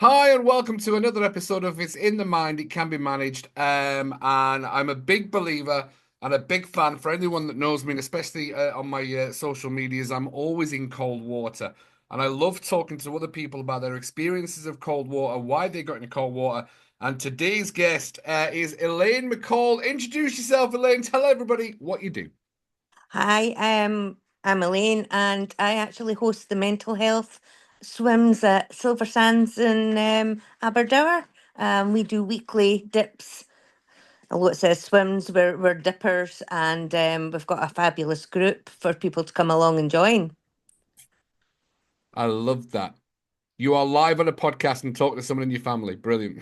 Hi, and welcome to another episode of It's in the Mind, It Can Be Managed. And I'm a big believer and a big fan for anyone that knows me, and especially on my social medias. I'm always in cold water. And I love talking to other people about their experiences of cold water, why they got into cold water. And today's guest is Elaine McCall. Introduce yourself, Elaine. Tell everybody what you do. Hi, I'm Elaine, and I actually host the mental health swims at Silver Sands in Aberdour. We do weekly dips. Although it says swims, we're dippers, and we've got a fabulous group for people to come along and join. I love that. You are live on a podcast and talk to someone in your family. Brilliant.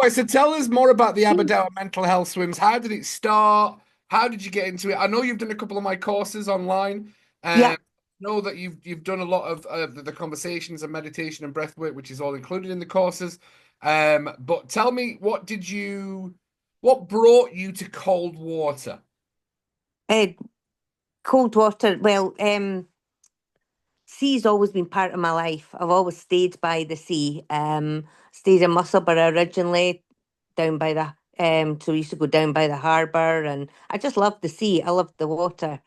Right, so tell us more about the Aberdour Mental Health Swims. How did it start? How did you get into it? I know you've done a couple of my courses online. Yeah, Know that you've done a lot of the conversations and meditation and breath work, which is all included in the courses. But tell me, what brought you to cold water? uh, cold water. Well, sea's always been part of my life. I've always stayed by the sea. Stayed in Musselburgh originally, down by the so we used to go down by the harbour, and I just loved the sea. I loved the water.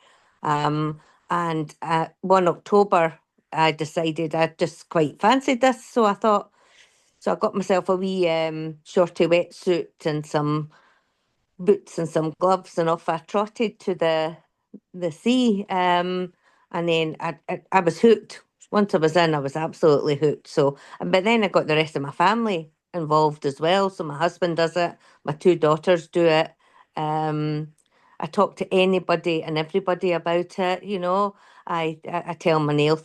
Um, and one October, I decided I just quite fancied this, so I thought. So I got myself a wee shorty wetsuit and some boots and some gloves, and off I trotted to the sea. And then I was hooked. Once I was in, I was absolutely hooked. So, but then I got the rest of my family involved as well. So my husband does it, my two daughters do it. Um, I talk to anybody and everybody about it. I tell my nail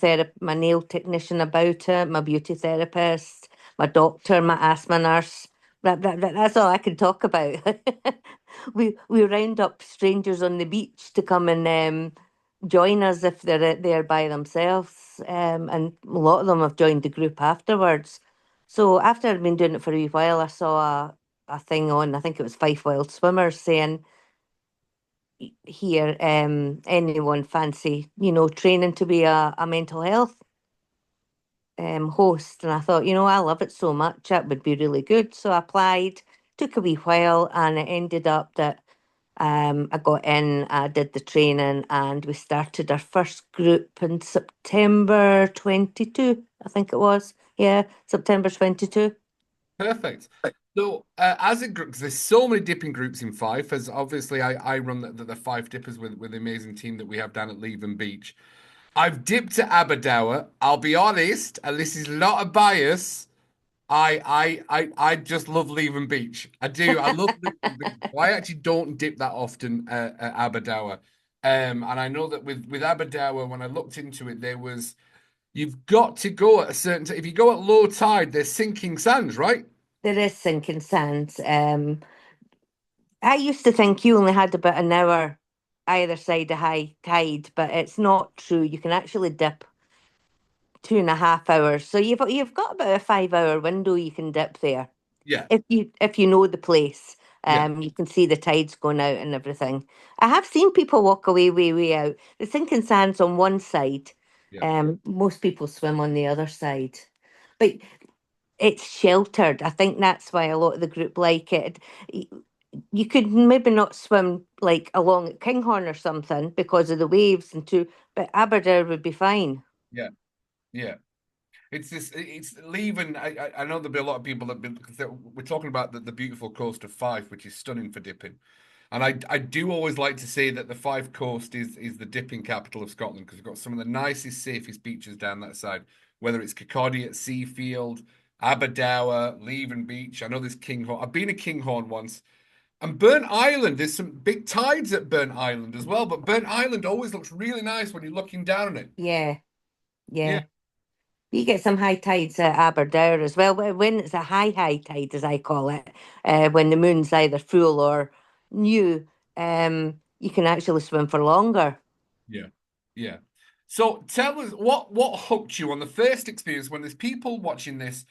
technician about it, my beauty therapist, my doctor, my asthma nurse. That's all I can talk about. We round up strangers on the beach to come and join us if they're out there by themselves, and a lot of them have joined the group afterwards. So after I'd been doing it for a wee while, I saw a thing on, I think it was Fife Wild Swimmers, saying here, anyone fancy, training to be a mental health host. And I thought, I love it so much, that would be really good. So I applied, took a wee while, and it ended up that I got in, I did the training, and we started our first group in September 22, I think it was. Yeah, September 22. Perfect. So, as a group, 'cause there's so many dipping groups in Fife, as obviously I run the Fife Dippers with the amazing team that we have down at Leven Beach. I've dipped at Aberdour. I'll be honest, and this is not a bias. I just love Leven Beach. I do. I love Leven Beach. I actually don't dip that often at Aberdour. And I know that with Aberdour, when I looked into it, you've got to go at a certain time. If you go at low tide, there's sinking sands, right? There is sinking sands. I used to think you only had about an hour either side of high tide, but it's not true. You can actually dip 2.5 hours. So you've got about a 5 hour window you can dip there. Yeah, If you know the place, yeah, you can see the tides going out and everything. I have seen people walk away way out. The sinking sand's on one side. yeah. Most people swim on the other side, but it's sheltered. I think that's why a lot of the group like it. Y- You could maybe not swim like along at Kinghorn or something because of the waves and too, but Aberdour would be fine. Yeah, yeah. It's leaving. I know there'll be a lot of people because we're talking about the beautiful coast of Fife, which is stunning for dipping. And I do always like to say that the Fife coast is the dipping capital of Scotland because we've got some of the nicest, safest beaches down that side, whether it's Kirkcaldy at Seafield, Aberdour, Leven Beach. I know there's Kinghorn. I've been to Kinghorn once. And Burnt Island, there's some big tides at Burnt Island as well, but Burnt Island always looks really nice when you're looking down on it. Yeah, Yeah. yeah. You get some high tides at Aberdour as well. When it's a high tide, as I call it, when the moon's either full or new, you can actually swim for longer. Yeah. Yeah. So tell us what hooked you on the first experience when there's people watching this,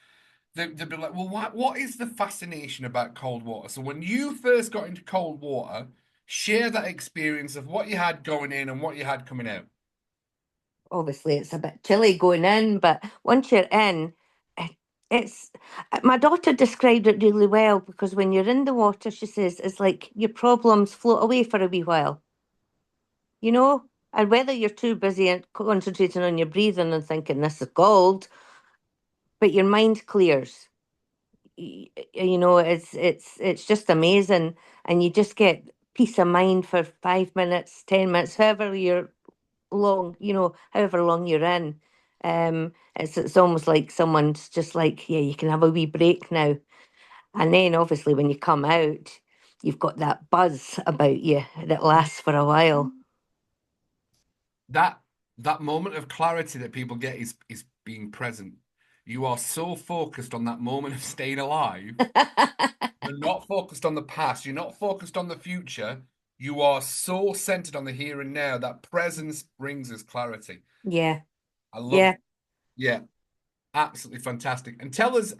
they'll be like, well, what is the fascination about cold water? So when you first got into cold water, share that experience of what you had going in and what you had coming out. Obviously it's a bit chilly going in, but once you're in, it, it's my daughter described it really well because when you're in the water, she says it's like your problems float away for a wee while, you know? And whether you're too busy and concentrating on your breathing and thinking this is gold, but your mind clears. You know, it's just amazing, and you just get peace of mind for 5 minutes, 10 minutes, however you're long, however long you're in. It's almost like someone's just like, yeah, you can have a wee break now. And then obviously when you come out, you've got that buzz about you that lasts for a while. That that moment of clarity that people get is being present. You are so focused on that moment of staying alive. You're not focused on the past. You're not focused on the future. You are so centered on the here and now. That presence brings us clarity. Yeah, I love, yeah. yeah, absolutely fantastic. And tell us,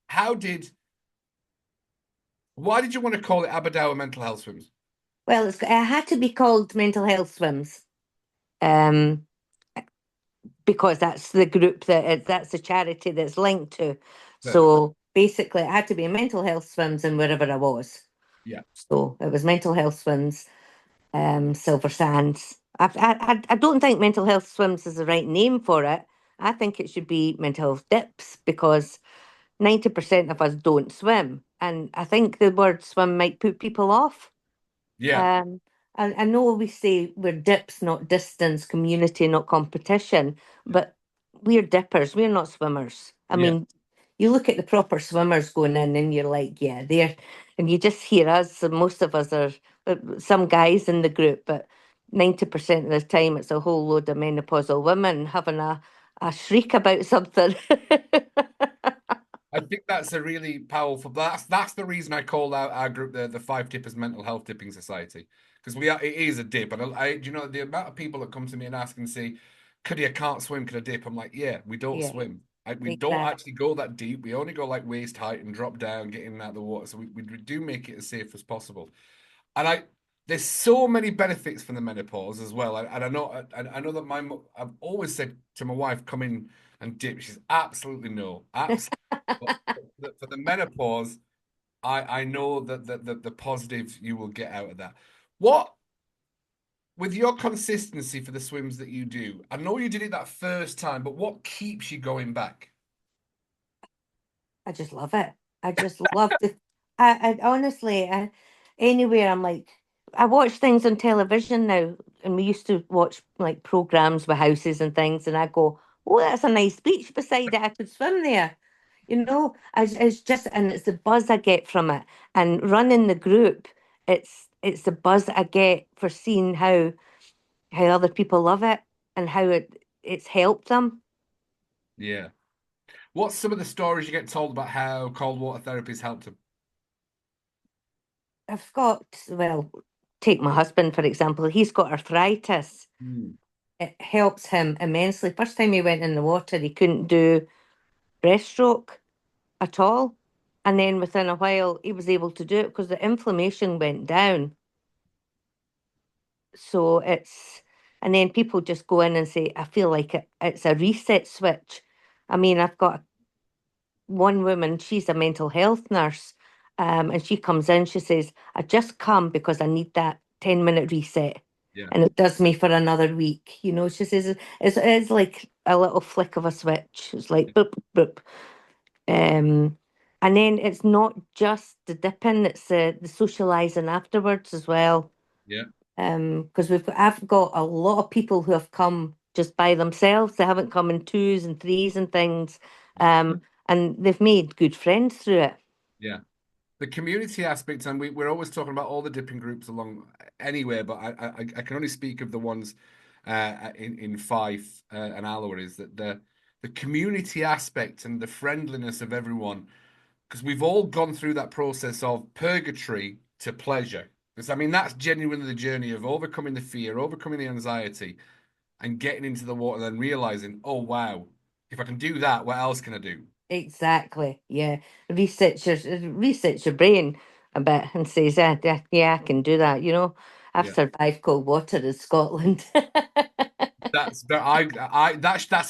how did, why did you want to call it Aberdour Mental Health Swims? Well, it had to be called Mental Health Swims. Um, because that's the group that's the charity that's linked to. Perfect. So basically, it had to be mental health swims and wherever I was. Yeah, So it was mental health swims, Silver Sands. I don't think mental health swims is the right name for it. I think it should be mental health dips because 90% of us don't swim. And I think the word swim might put people off. yeah, Um, I know we say we're dips, not distance, community, not competition, yeah, but we're dippers. We're not swimmers. I yeah, mean, you look at the proper swimmers going in, and you're like, yeah, they're, and you just hear us. And most of us are some guys in the group, but 90% of the time, it's a whole load of menopausal women having a shriek about something. I think that's a really powerful. That's the reason I call out our group the Five Dippers Mental Health Dipping Society, because we are, it is a dip, and do you know the amount of people that come to me and ask and say, "Cuddy, I can't swim. Can I dip?" I'm like, "Yeah, we don't Yeah, swim. We don't exactly. actually go that deep. We only go like waist height and drop down, get in and out of the water. So we do make it as safe as possible." And there's so many benefits from the menopause as well. And I know that I've always said to my wife, "Come in and dip." She's absolutely no, absolutely. But for the menopause, I know that the positives you will get out of that. What with your consistency for the swims that you do? I know you did it that first time, but what keeps you going back? I just love it. I just love the. I honestly, anywhere I'm like, I watch things on television now, and we used to watch like programs with houses and things, and I go, "Oh, that's a nice beach beside it. I could swim there." It's just, and it's the buzz I get from it, and running the group, it's the buzz I get for seeing how other people love it and how it's helped them. Yeah. What's some of the stories you get told about how cold water therapy has helped them? I've got, well, take my husband, for example, he's got arthritis. Hmm. It helps him immensely. First time he went in the water, he couldn't do breaststroke at all. And then within a while, he was able to do it because the inflammation went down. So and then people just go in and say, I feel like it's a reset switch. I mean, I've got one woman, she's a mental health nurse, and she comes in, she says, I just come because I need that 10-minute reset. Yeah. And it does me for another week. She says it's like a little flick of a switch. It's like boop, boop. Um, and then it's not just the dipping, it's the socializing afterwards as well. Yeah. Because I've got a lot of people who have come just by themselves. They haven't come in twos and threes and things. And they've made good friends through it. Yeah. The community aspect, and we're always talking about all the dipping groups along anywhere, but I can only speak of the ones in Fife and Alloa, is that the community aspect and the friendliness of everyone, because we've all gone through that process of purgatory to pleasure. Because I mean that's genuinely the journey of overcoming the fear, overcoming the anxiety, and getting into the water, and then realizing, oh wow, if I can do that, what else can I do? Exactly. Yeah. Research your brain a bit and says, yeah, yeah, I can do that. I've Yeah. survived cold water in Scotland. That's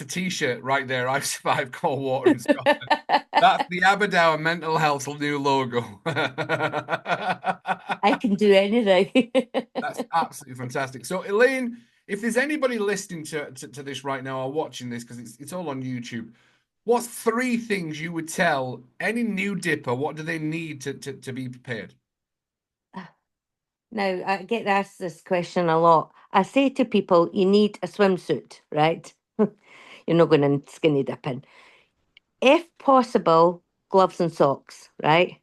a t-shirt right there. I survived cold water in Scotland. That's the Aberdour Mental Health new logo. I can do anything. That's absolutely fantastic. So, Elaine, if there's anybody listening to this right now or watching this, because it's all on YouTube, what's three things you would tell any new dipper? What do they need to be prepared? Now, I get asked this question a lot. I say to people, you need a swimsuit, right? You're not going in skinny dipping. If possible, gloves and socks, right?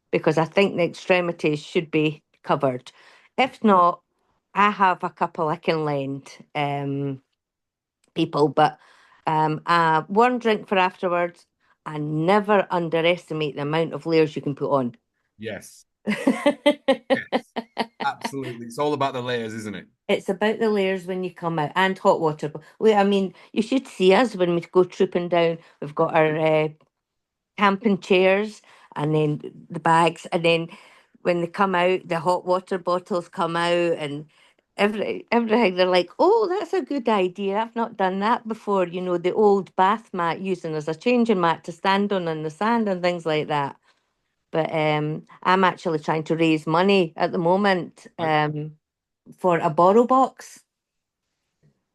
Because I think the extremities should be covered. If not, I have a couple I can lend people, but one drink for afterwards, and never underestimate the amount of layers you can put on. Yes, yes, absolutely. It's all about the layers, isn't it? It's about the layers when you come out and hot water. I mean, you should see us when we go trooping down. We've got our camping chairs and then the bags, and then when they come out, the hot water bottles come out and everything. They're like, "Oh, that's a good idea. I've not done that before." You know, the old bath mat using as a changing mat to stand on in the sand and things like that. But I'm actually trying to raise money at the moment Right. for a borrow box,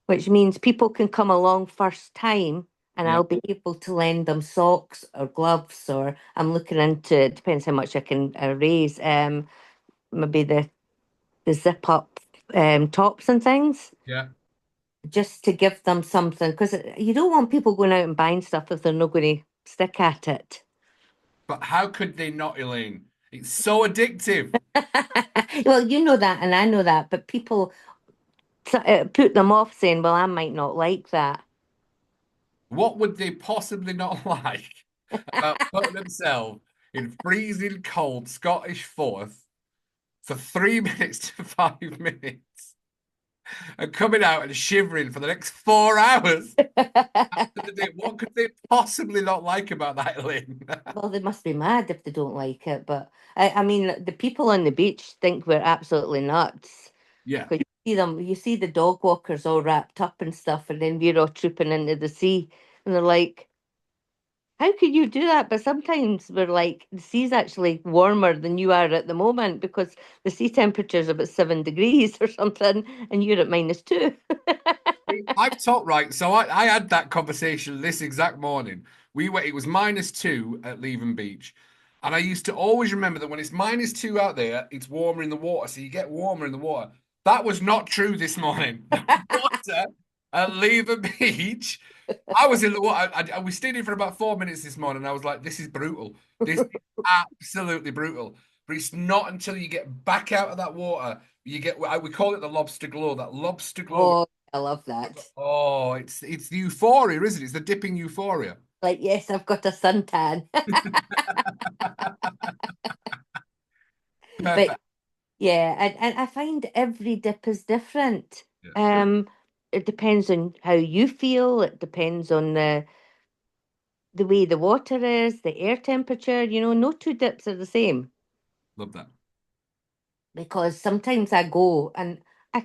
which means people can come along first time and Yeah, I'll be able to lend them socks or gloves, or I'm looking into, it depends how much I can raise, maybe the zip up tops and things, yeah. just to give them something, because you don't want people going out and buying stuff if they're not going to stick at it. But how could they not, Elaine? It's so addictive. Well, you know that, and I know that, but people put them off saying, well, I might not like that. What would they possibly not like about putting themselves in freezing cold Scottish Forth for 3 minutes to 5 minutes and coming out and shivering for the next 4 hours after the day? What could they possibly not like about that, Elaine? Well, they must be mad if they don't like it. But I mean, the people on the beach think we're absolutely nuts. Yeah. Because you see the dog walkers all wrapped up and stuff, and then we're all trooping into the sea, and they're like, "How could you do that?" But sometimes we're like, the sea's actually warmer than you are at the moment because the sea temperature is about 7 degrees or something, and you're at -2. I've taught right. So I had that conversation this exact morning. It was -2 at Leven Beach. And I used to always remember that when it's -2 out there, it's warmer in the water. So you get warmer in the water. That was not true this morning. The water at Leven Beach, I was in the water. I was staying in for about 4 minutes this morning. I was like, this is brutal. This is absolutely brutal. But it's not until you get back out of that water, you get, we call it the lobster glow, that lobster glow. Oh, I love that. Oh, it's the euphoria, isn't it? It's the dipping euphoria. Like, yes, I've got a suntan. But Perfect. yeah, and I find every dip is different. Yeah, It depends on how you feel. It depends on the way the water is, the air temperature. You know, no two dips are the same love that. because sometimes I go and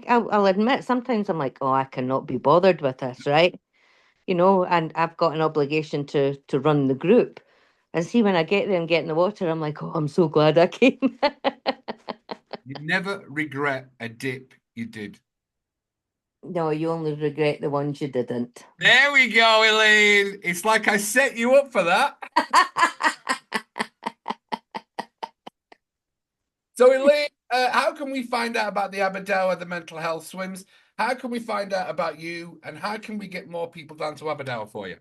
I'll admit sometimes I'm like, oh, I cannot be bothered with this, right? You know, and I've got an obligation to run the group. And see, when I get there and get in the water, I'm like, oh, I'm so glad I came. You never regret a dip you did. No, you only regret the ones you didn't. There we go, Elaine. It's like I set you up for that. So, Elaine, how can we find out about the Aberdour, the mental health swims? How can we find out about you? And how can we get more people down to Aberdour for you?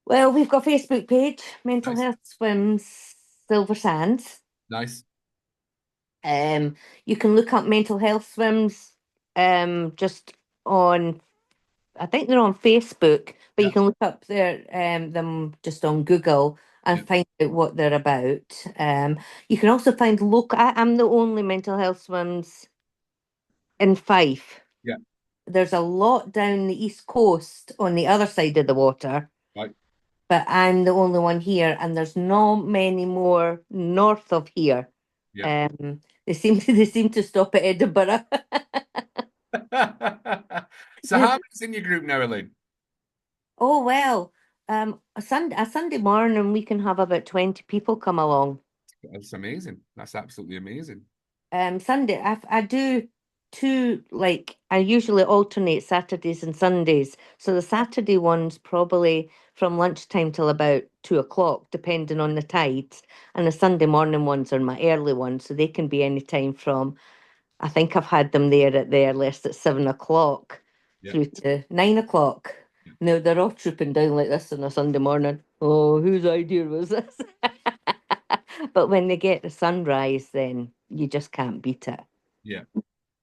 Well, we've got a Facebook page, Mental Nice, Health Swims Silver Sands. nice. Um, you can look up Mental Health Swims just on, I think they're on Facebook, but you Yeah, can look up them just on Google and yeah, find out what they're about. You can also find local. I'm the only Mental Health Swims in Fife. yeah. There's a lot down the east coast on the other side of the water, Right. but I'm the only one here, and there's not many more north of here. Yeah. They seem to stop at Edinburgh. So how many's in your group now, Elaine? Oh well, a Sunday morning we can have about 20 people come along. That's amazing. That's absolutely amazing. Sunday, I do two, like, I usually alternate Saturdays and Sundays. So the Saturday one's probably from lunchtime till about 2 o'clock, depending on the tides. And the Sunday morning ones are my early ones, so they can be any time from, I think I've had them there at the earliest at 7 o'clock Yeah. through to 9 o'clock. Yeah. Now they're all trooping down like this on a Sunday morning. Oh, whose idea was this? But when they get the sunrise, then you just can't beat it. Yeah.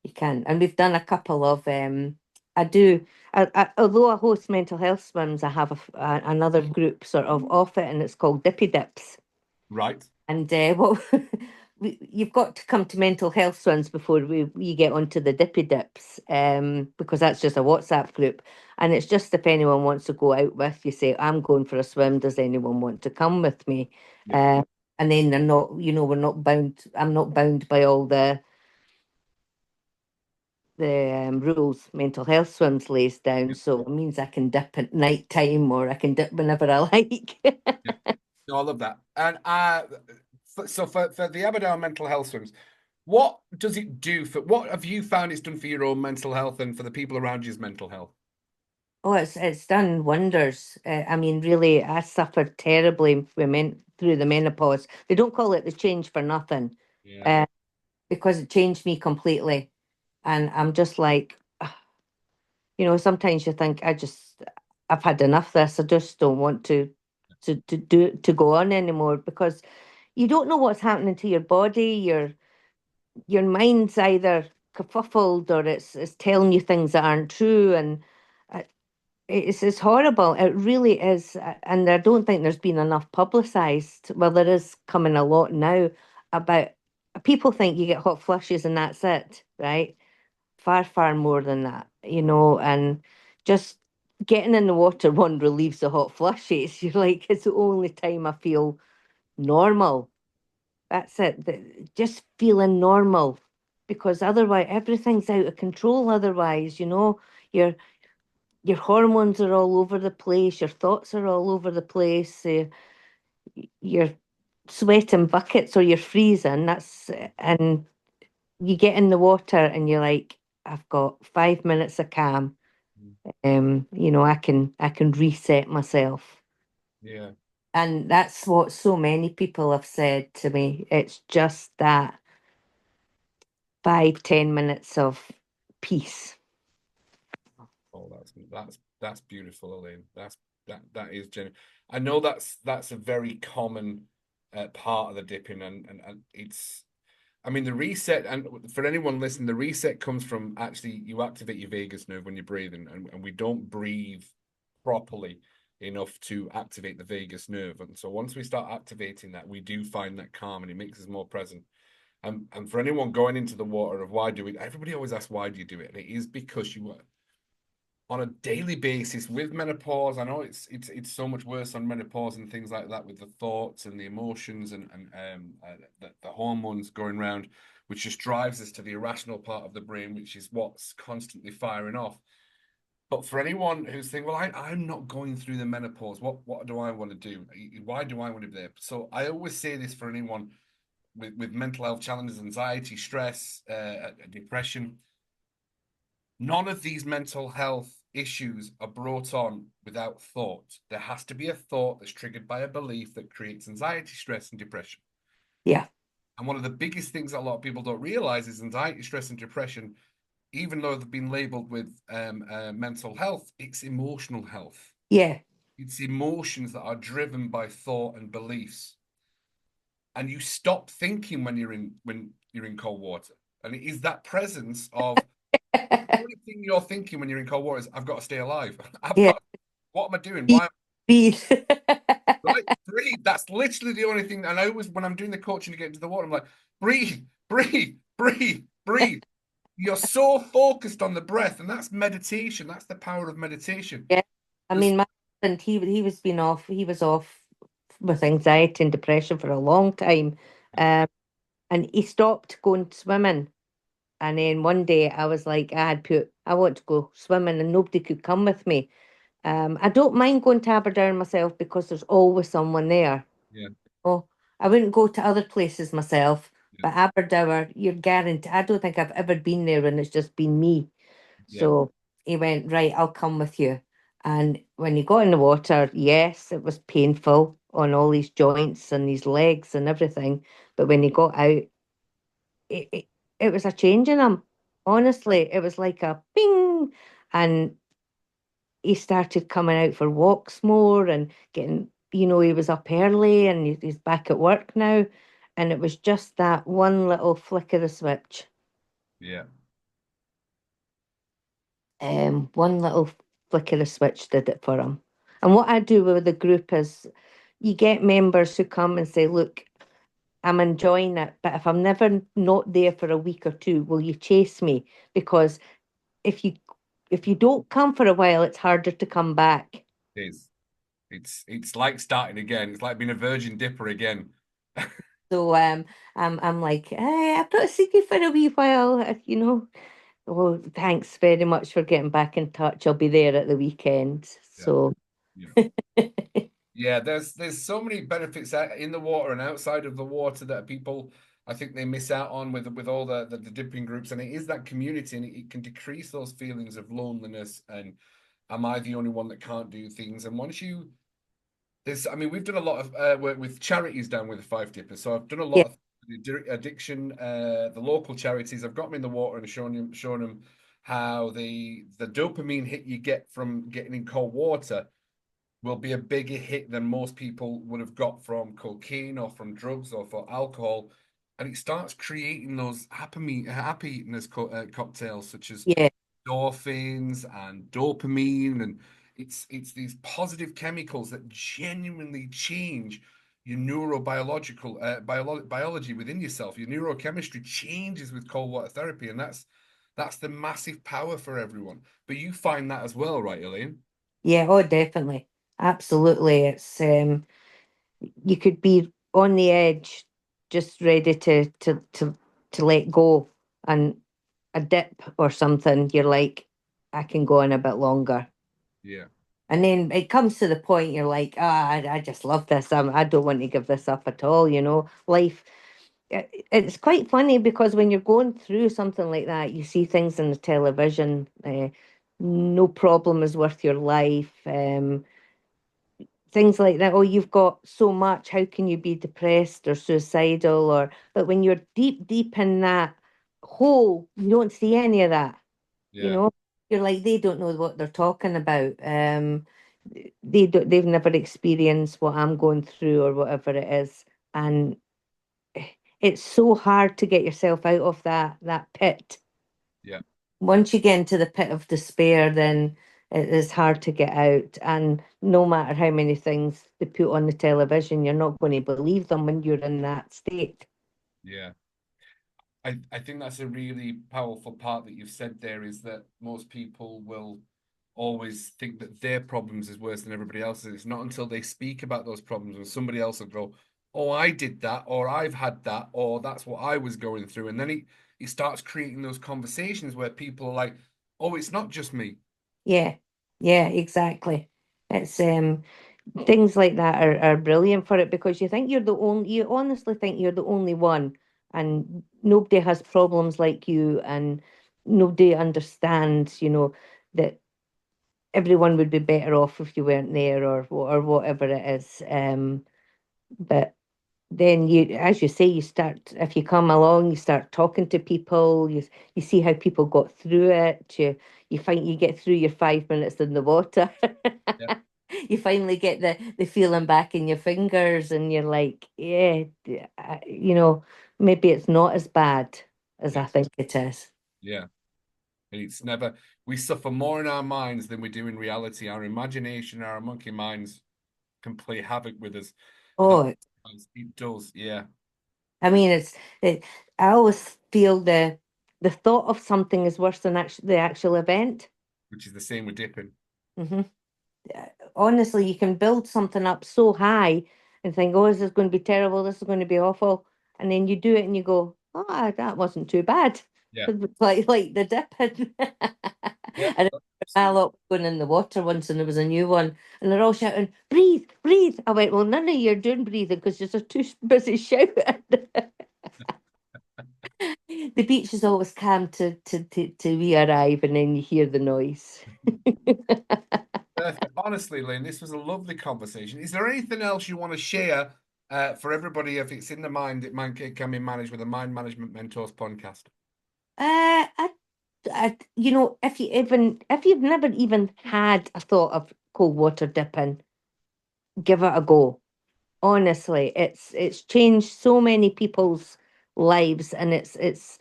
You can. And we've done a couple of I do although I host mental health swims, I have another group sort of off it, and it's called Dippy Dips. Right. And well, you've got to come to mental health swims before we get onto the Dippy Dips, because that's just a WhatsApp group, and it's just if anyone wants to go out with you, say I'm going for a swim. Does anyone want to come with me? Yeah. Uh, and then they're not, we're not bound. I'm not bound by all the rules mental health swims lays down, Yeah. so it means I can dip at night time or I can dip whenever I like. Yeah. No, I love that. And so for the Aberdour Mental Health Swims, what does it do for what have you found it's done for your own mental health and for the people around you's mental health? Oh, it's done wonders. I mean, really, I suffered terribly through the menopause. They don't call it the change for nothing, Yeah. uh, because it changed me completely. And I'm just like, sometimes you think I've had enough of this. I just don't want to go on anymore, because you don't know what's happening to your body. Your mind's either kerfuffled or it's telling you things that aren't true, and uh, it's horrible. It really is, and I don't think there's been enough publicized. Well, there is coming a lot now about. People think you get hot flushes and that's it, right? Far, far more than that, and just getting in the water one relieves the hot flushes. You're like, it's the only time I feel normal. That's it. Just feeling normal, because otherwise everything's out of control. Otherwise, your your hormones are all over the place. Your thoughts are all over the place. You're sweating buckets or you're freezing. And you get in the water and you're like, I've got 5 minutes of calm. I can reset myself. Yeah. And that's what so many people have said to me. It's just that 5, 10 minutes of peace. Oh, that's beautiful, Elaine. That is genuine. I know that's a very common part of the dipping, and it's. I mean, the reset, and for anyone listening, the reset comes from actually you activate your vagus nerve when you're breathing, and we don't breathe properly enough to activate the vagus nerve. And so once we start activating that, we do find that calm, and it makes us more present. And for anyone going into the water of why do it, everybody always asks why do you do it, and it is because you on a daily basis with menopause. I know it's so much worse on menopause and things like that with the thoughts and the emotions and the hormones going around, which just drives us to the irrational part of the brain, which is what's constantly firing off. But for anyone who's thinking, well, I'm not going through the menopause. What do I want to do? Why do I want to be there? So I always say this for anyone with mental health challenges, anxiety, stress, depression. None of these mental health issues are brought on without thought. There has to be a thought that's triggered by a belief that creates anxiety, stress, and depression. Yeah. And one of the biggest things that a lot of people don't realize is anxiety, stress, and depression, even though they've been labeled with mental health, it's emotional health. Yeah. It's emotions that are driven by thought and beliefs. And you stop thinking when you're in cold water. And it is that presence of the only thing you're thinking when you're in cold water is, I've got to stay alive. I've Yeah. got, what am I doing? Breathe. Why? Breathe. Right? Breathe. That's literally the only thing. And I always, when I'm doing the coaching to get into the water, I'm like, breathe, breathe, breathe, breathe. You're so focused on the breath, and that's meditation. That's the power of meditation. Yeah. I There's, mean, my husband, he was off with anxiety and depression for a long time. yeah, Um, and he stopped going swimming. And then one day I was like, I want to go swimming and nobody could come with me. I don't mind going to Aberdour myself because there's always someone there. Yeah. Oh, I wouldn't go to other places myself, Yeah. but Aberdour, you're guaranteed. I don't think I've ever been there when it's just been me. Yeah. So he went, right, I'll come with you. And when he got in the water, yes, it was painful on all these joints and these legs and everything. But when he got out, it, it, it was a change in him. Honestly, it was like a ping. And he started coming out for walks more and getting, he was up early and he's back at work now. And it was just that one little flick of the switch. Yeah. One little flick of the switch did it for him. And what I do with the group is you get members who come and say, look, I'm enjoying it, but if I'm never not there for a week or two, will you chase me? Because if you if you don't come for a while, it's harder to come back. It is. It's like starting again. It's like being a virgin dipper again. So I'm like, hey, I've not seen you for a wee while, Oh, thanks very much for getting back in touch. I'll be there at the weekend. Yeah. So Yeah. Yeah, there's so many benefits in the water and outside of the water that people I think they miss out on with all the dipping groups, and it is that community, and it can decrease those feelings of loneliness and am I the only one that can't do things? And once you there's I mean we've done a lot of work with charities down with the Five Dippers, so I've done a yeah, lot of addiction, the local charities. I've got them in the water and shown them how the dopamine hit you get from getting in cold water will be a bigger hit than most people would have got from cocaine or from drugs or for alcohol. And it starts creating those happiness cocktails such as yeah, endorphins and dopamine. And it's these positive chemicals that genuinely change your neurobiological biology within yourself. Your neurochemistry changes with cold water therapy. And that's the massive power for everyone. But you find that as well, right, Elaine? yeah. Oh, definitely, absolutely. It's you could be on the edge, just ready to let go, and a dip or something. You're like, I can go on a bit longer. Yeah. And then it comes to the point you're like, I just love this. I don't want to give this up at all. Life. It's quite funny because when you're going through something like that, you see things in the television. No problem is worth your life. Things like that. Oh, you've got so much. How can you be depressed or suicidal? But when you're deep, deep in that hole, you don't see any of that. You Yeah. know, you're like they don't know what they're talking about. They've never experienced what I'm going through or whatever it is, and it's so hard to get yourself out of that pit. Yeah. Once you get into the pit of despair, then it is hard to get out. And no matter how many things they put on the television, you're not going to believe them when you're in that state. Yeah. I think that's a really powerful part that you've said there is that most people will always think that their problems is worse than everybody else's. It's not until they speak about those problems and somebody else will go, oh, I did that, or I've had that, or that's what I was going through. And then he starts creating those conversations where people are like, oh, it's not just me. Yeah, yeah, exactly. It's things like that are brilliant for it because you honestly think you're the only one and nobody has problems like you and nobody understands, that everyone would be better off if you weren't there or whatever it is. But then as you say, if you come along, you start talking to people, you see how people got through it, you find you get through your 5 minutes in the water. Yeah. You finally get the feeling back in your fingers and you're like, yeah, maybe it's not as bad as Yeah. I think it is. Yeah. And it's never, we suffer more in our minds than we do in reality. Our imagination, our monkey minds can play havoc with us. And that Oh, it does. Yeah. I mean, I always feel the thought of something is worse than the actual event. Which is the same with dipping. Hmm Honestly, you can build something up so high and think, oh, this is going to be terrible, this is going to be awful. And then you do it and you go, oh, that wasn't too bad. Yeah. Like the dip in. Yeah. And I Absolutely. lot going in the water once, and there was a new one, and they're all shouting, "Breathe, breathe!" I went, "Well, none of you are doing breathing because you're too busy shouting." The beach is always calm to we arrive, and then you hear the noise. Perfect. Honestly, Lynn, this was a lovely conversation. Is there anything else you want to share for everybody if it's in the mind it can be managed with a Mind Management Mentors podcast? I, if you've never even had a thought of cold water dipping, give it a go. Honestly, it's changed so many people's lives, and it's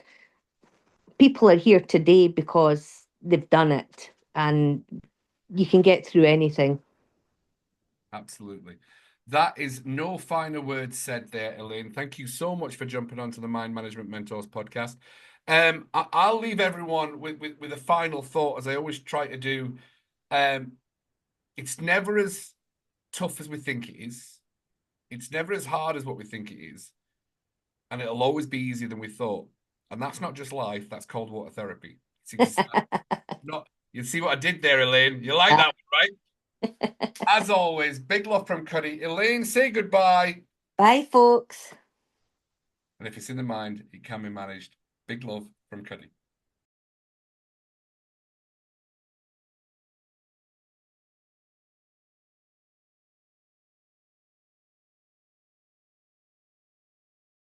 people are here today because they've done it, and you can get through anything. Absolutely. That is no finer words said there, Elaine. Thank you so much for jumping onto the Mind Management Mentors podcast. I'll leave everyone with a final thought, as I always try to do. Um, it's never as tough as we think it is. It's never as hard as what we think it is. And it'll always be easier than we thought. And that's not just life, that's cold water therapy. It's exactly not. You see what I did there, Elaine? You like that one, right? As always, big love from Cuddy. Elaine, say goodbye. Bye, folks. And if it's in the mind, it can be managed. Big love from Cuddy.